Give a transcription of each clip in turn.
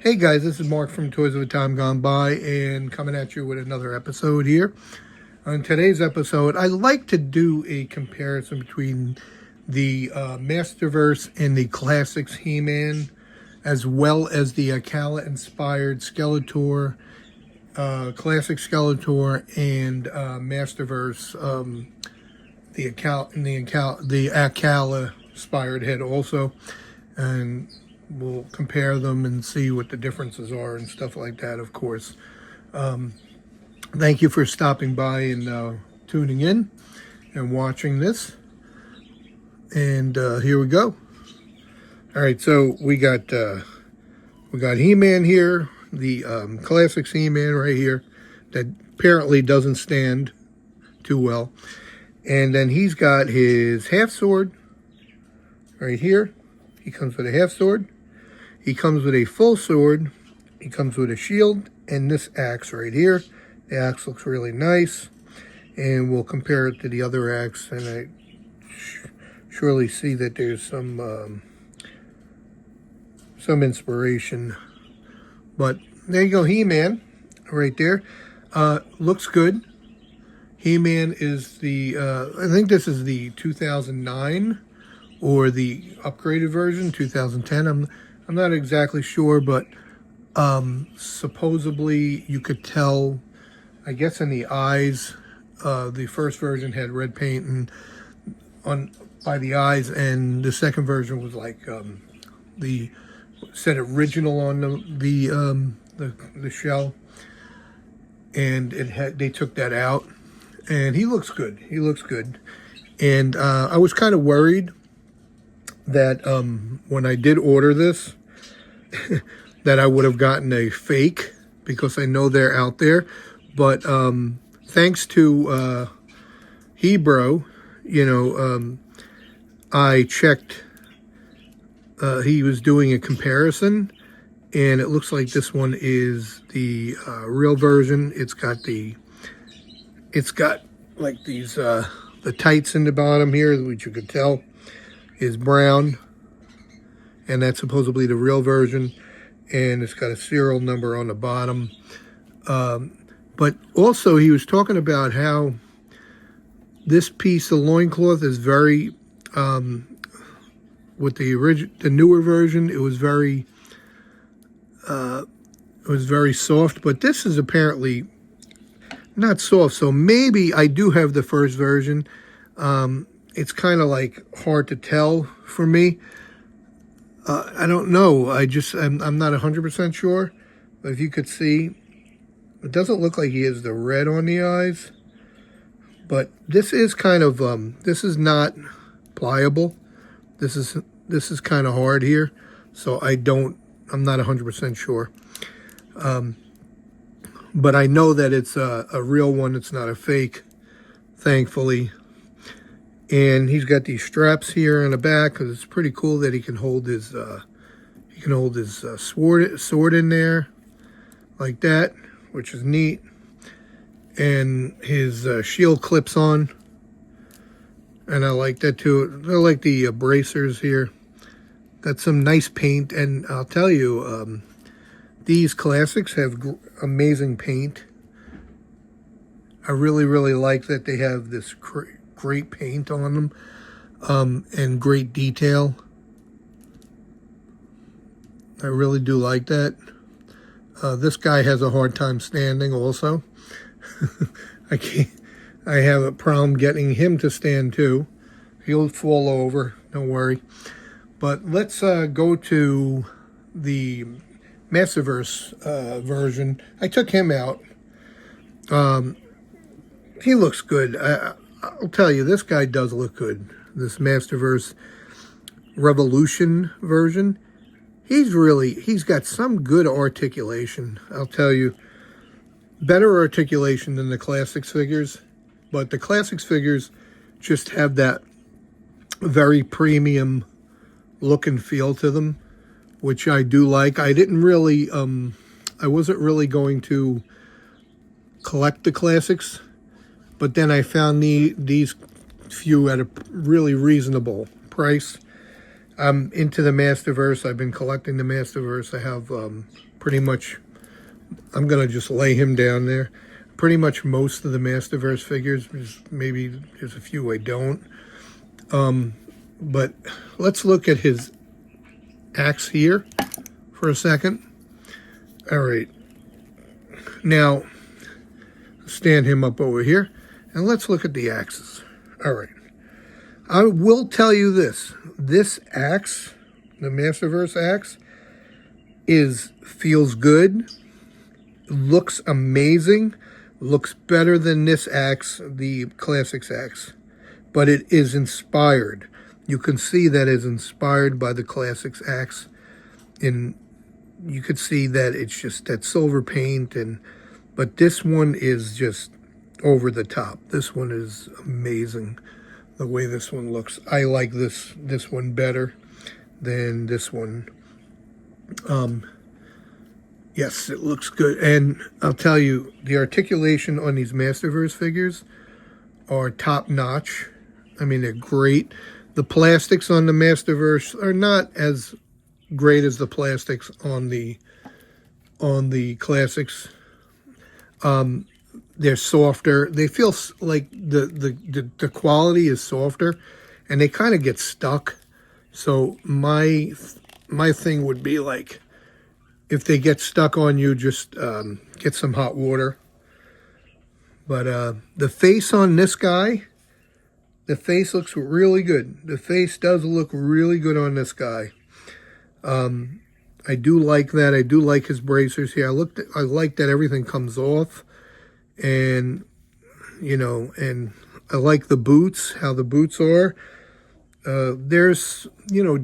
Hey guys, this is Mark from Toys of a Time Gone By and coming at you with another episode here. On today's episode, I like to do a comparison between the Masterverse and the Classics He-Man, as well as the Alcala inspired Skeletor, Classic Skeletor, and Masterverse, the Alcala inspired head also, and we'll compare them and see what the differences are and stuff like that, of course. Thank you for stopping by and tuning in and watching this. And here we go. All right, so we got He-Man here, the Classics He-Man right here, that apparently doesn't stand too well. And then he's got his half sword right here. He comes with a half sword. He comes with a full sword. He comes with a shield and this axe right here. The axe looks really nice, and we'll compare it to the other axe, and I surely see that there's some inspiration. But there you go, He-Man right there. Looks good. He-Man is the I think this is the 2009 or the upgraded version, 2010. I'm not exactly sure, but supposedly you could tell, I guess, in the eyes. The first version had red paint by the eyes, and the second version was like said original on the shell, and they took that out, and he looks good. He looks good, and I was kind of worried that when I did order this that I would have gotten a fake, because I know they're out there. But thanks to Hebrew, I checked. He was doing a comparison, and it looks like this one is the real version. It's got like these the tights in the bottom here, which you could tell is brown, and that's supposedly the real version, and it's got a serial number on the bottom. But also he was talking about how this piece of loincloth is very with the newer version, it was very soft, but this is apparently not soft. So maybe I do have the first version. It's kind of like hard to tell for me. I don't know. I'm not 100% sure. But if you could see, it doesn't look like he has the red on the eyes. But this is kind of this is not pliable. This is kind of hard here. So I'm not 100% sure. But I know that it's a real one. It's not a fake, thankfully. And he's got these straps here on the back, because it's pretty cool that he can hold his sword in there like that, which is neat. And his shield clips on, and I like that too. I like the bracers here. Got some nice paint, and I'll tell you, these classics have amazing paint. I really, really like that they have this great paint on them, and great detail. I really do like that. This guy has a hard time standing also. I have a problem getting him to stand too. He'll fall over, don't worry. But let's go to the Masterverse version. I took him out. He looks good. I'll tell you, this guy does look good. This Masterverse Revolution version. He's got some good articulation. I'll tell you, better articulation than the Classics figures. But the Classics figures just have that very premium look and feel to them, which I do like. I didn't really, I wasn't really going to collect the Classics, but then I found these few at a really reasonable price, I'm into the masterverse. I've been collecting the masterverse. I have pretty much, I'm going to just lay him down there. Pretty much most of the masterverse figures. Maybe there's a few I don't. But let's look at his axe here for a second. All right. Now, stand him up over here, and let's look at the axes. All right. I will tell you this. This axe, the Masterverse axe, feels good, looks amazing, looks better than this axe, the Classics axe. But it is inspired. You can see that it's inspired by the Classics axe. And you could see that it's just that silver paint, but this one is just over the top. This one is amazing, the way this one looks. I like this one better than this one. Yes, it looks good. And I'll tell you, the articulation on these Masterverse figures are top notch. I mean, they're great. The plastics on the Masterverse are not as great as the plastics on the Classics. They're softer. They feel like the quality is softer, and they kind of get stuck. So my thing would be like, if they get stuck on you, just get some hot water. But the face on this guy, the face looks really good. The face does look really good on this guy. I do like that. I do like his bracers here. I like that everything comes off, and and I like the boots, how the boots are. There's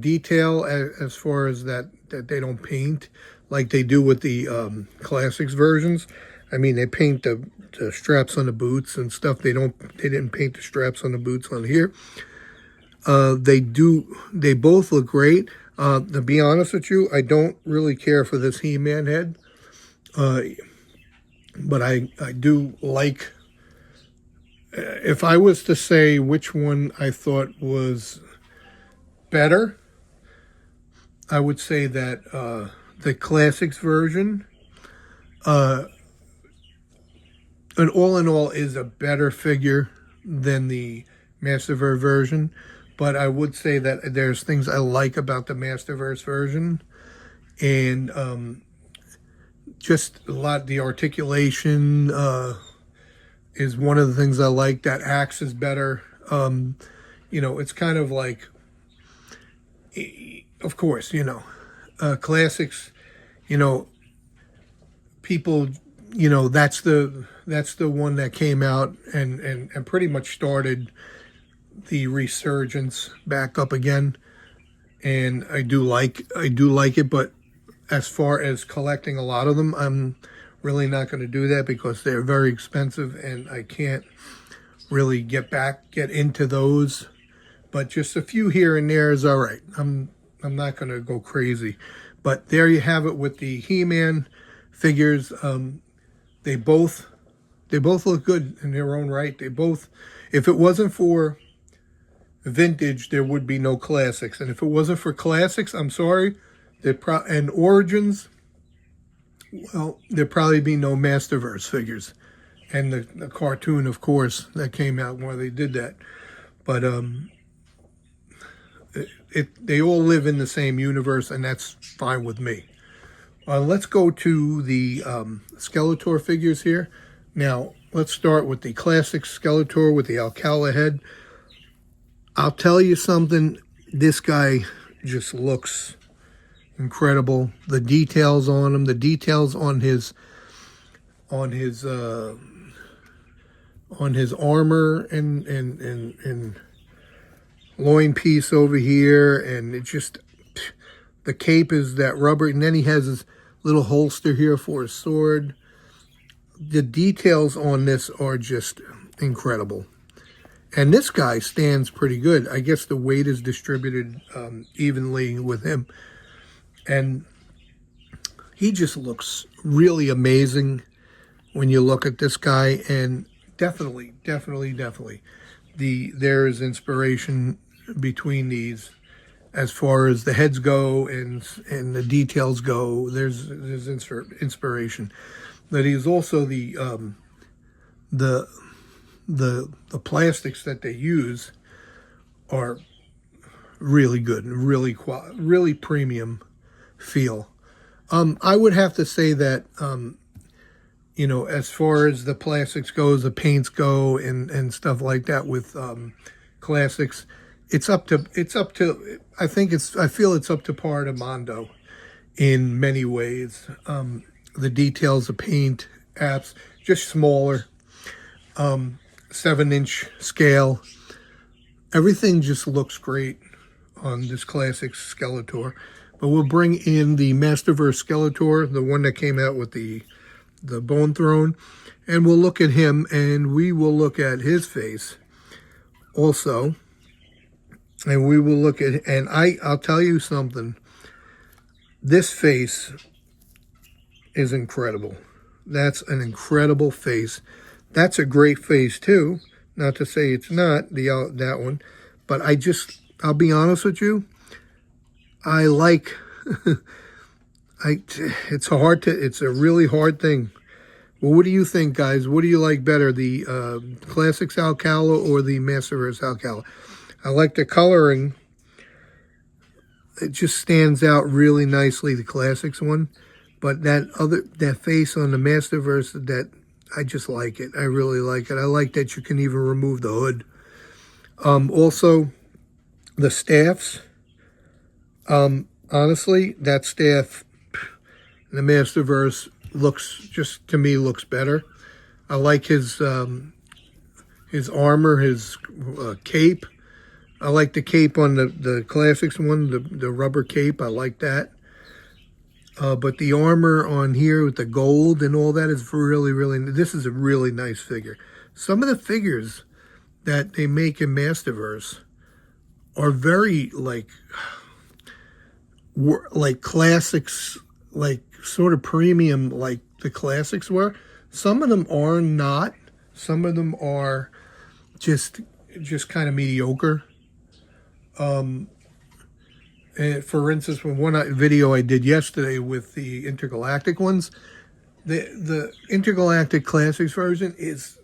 detail as far as that they don't paint like they do with the Classics versions. I mean, they paint the straps on the boots and stuff. They didn't paint the straps on the boots on here. They both look great. To be honest with you, I don't really care for this He-Man head. But I do like, if I was to say which one I thought was better, I would say that the Classics version, and all in all, is a better figure than the Masterverse version. But I would say that there's things I like about the Masterverse version, and just a lot. The articulation is one of the things I like. That axe is better. It's kind of like, of course, Classics. People, that's the one that came out and pretty much started the resurgence back up again, and I do like it. But as far as collecting a lot of them, I'm really not going to do that because they're very expensive, and I can't really get into those. But just a few here and there is all right. I'm not going to go crazy. But there you have it with the He-Man figures. They both look good in their own right. They both, if it wasn't for vintage, there would be no Classics, and if it wasn't for Classics, I'm sorry, and Origins, well, there'd probably be no Masterverse figures, and the cartoon, of course, that came out where they did that. But they all live in the same universe, and that's fine with me. Let's go to the Skeletor figures here. Now, let's start with the classic Skeletor with the Alcala head. I'll tell you something, this guy just looks incredible. The details on him, the details on his armor and loin piece over here, and it just, the cape is that rubber, and then he has his little holster here for his sword. The details on this are just incredible. And this guy stands pretty good. I guess the weight is distributed evenly with him. And he just looks really amazing when you look at this guy. And definitely, there is inspiration between these. as far as the heads go and the details go. There's inspiration. But he's also the plastics that they use are really good and really premium feel. I would have to say that you know, as far as the plastics goes, the paints go, and stuff like that with classics, I feel it's up to par to Mondo in many ways. The details, the paint, apps, just smaller, 7-inch scale. Everything just looks great on this classic Skeletor. But we'll bring in the Masterverse Skeletor, the one that came out with the Bone Throne, and we'll look at him, and we will look at his face also. And we will look at, and I'll tell you something. This face is incredible. That's an incredible face. That's a great face too. Not to say it's not that one, but I'll be honest with you. I like. It's a really hard thing. Well, what do you think, guys? What do you like better, the Classics Alcala or the Masterverse Alcala? I like the coloring. It just stands out really nicely, the Classics one. But that face on the Masterverse, that I just like it. I really like it. I like that you can even remove the hood. Also, the staffs. Honestly, that staff in the Masterverse to me looks better. I like his armor, his cape. I like the cape on the Classics one, the rubber cape. I like that. But the armor on here with the gold and all that is this is a really nice figure. Some of the figures that they make in Masterverse are very like classics, like sort of premium, like the Classics were. Some of them are not. Some of them are just kind of mediocre. And for instance, when one video I did yesterday with the intergalactic ones, the intergalactic Classics version it's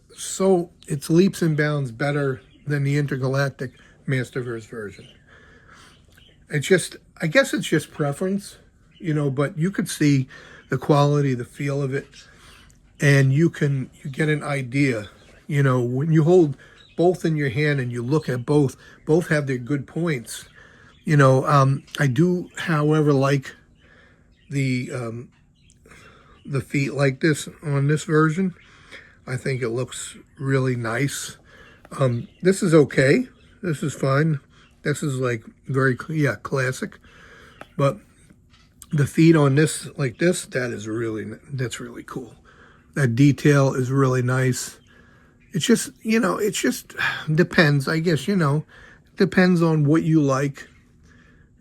leaps and bounds better than the intergalactic Masterverse version. I guess it's just preference, you know, but you could see the quality, the feel of it, and you get an idea, you know, when you hold both in your hand and you look at both have their good points. You know, I do, however, like the feet like this on this version. I think it looks really nice. This is okay. This is fine. This is like very, classic. But the feet on this, like this, that's really cool. That detail is really nice. It's just, you know, it just depends, I guess, you know, depends on what you like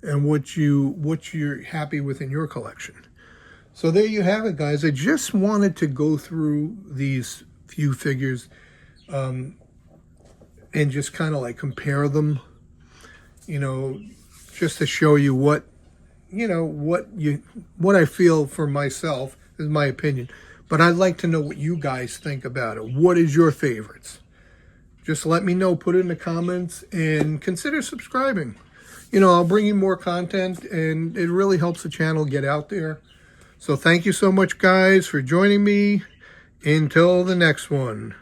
and what you're happy with in your collection. So there you have it, guys. I just wanted to go through these few figures and just kind of like compare them, you know, just to show you what I feel for myself is my opinion. But I'd like to know what you guys think about it. What is your favorites? Just let me know. Put it in the comments and consider subscribing. You know, I'll bring you more content, and it really helps the channel get out there. So thank you so much, guys, for joining me. Until the next one.